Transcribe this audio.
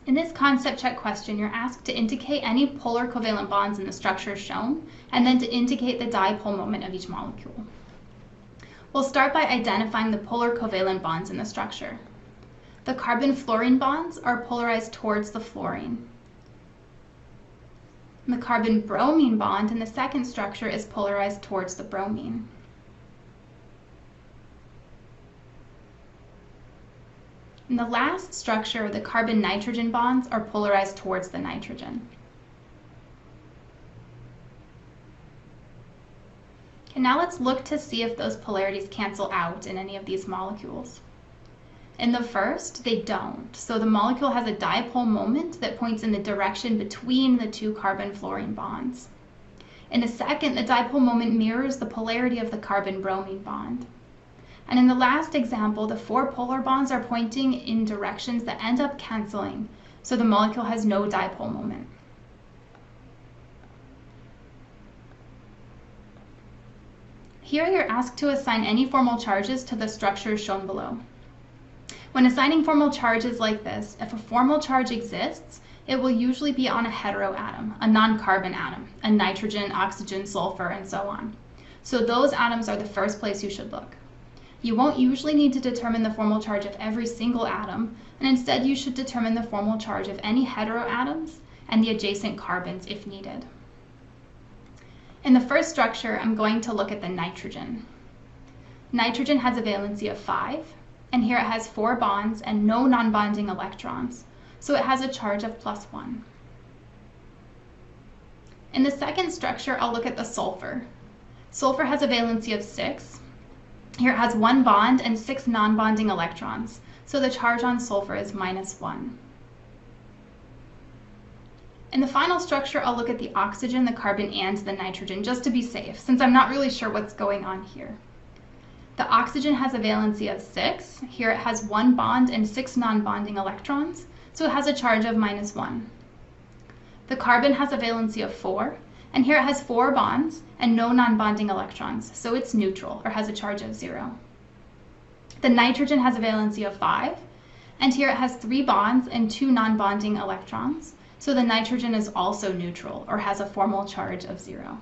In this concept check question, you're asked to indicate any polar covalent bonds in the structure shown, and then to indicate the dipole moment of each molecule. We'll start by identifying the polar covalent bonds in the structure. The carbon-fluorine bonds are polarized towards the fluorine. The carbon-bromine bond in the second structure is polarized towards the bromine. In the last structure, the carbon-nitrogen bonds are polarized towards the nitrogen. And now let's look to see if those polarities cancel out in any of these molecules. In the first, they don't. So the molecule has a dipole moment that points in the direction between the two carbon-fluorine bonds. In the second, the dipole moment mirrors the polarity of the carbon-bromine bond. And in the last example, the four polar bonds are pointing in directions that end up canceling, so the molecule has no dipole moment. Here you're asked to assign any formal charges to the structures shown below. When assigning formal charges like this, if a formal charge exists, it will usually be on a heteroatom, a non-carbon atom, a nitrogen, oxygen, sulfur, and so on. So those atoms are the first place you should look. You won't usually need to determine the formal charge of every single atom, and instead you should determine the formal charge of any heteroatoms and the adjacent carbons if needed. In the first structure, I'm going to look at the nitrogen. Nitrogen has a valency of 5, and here it has 4 bonds and no non-bonding electrons, so it has a charge of +1. In the second structure, I'll look at the sulfur. Sulfur has a valency of 6. Here it has 1 bond and 6 non-bonding electrons, so the charge on sulfur is -1. In the final structure, I'll look at the oxygen, the carbon, and the nitrogen, just to be safe, since I'm not really sure what's going on here. The oxygen has a valency of 6. Here it has 1 bond and 6 non-bonding electrons, so it has a charge of -1. The carbon has a valency of 4, and here it has 4 bonds and no non-bonding electrons, so it's neutral, or has a charge of 0. The nitrogen has a valency of 5, and here it has 3 bonds and 2 non-bonding electrons, so the nitrogen is also neutral, or has a formal charge of 0.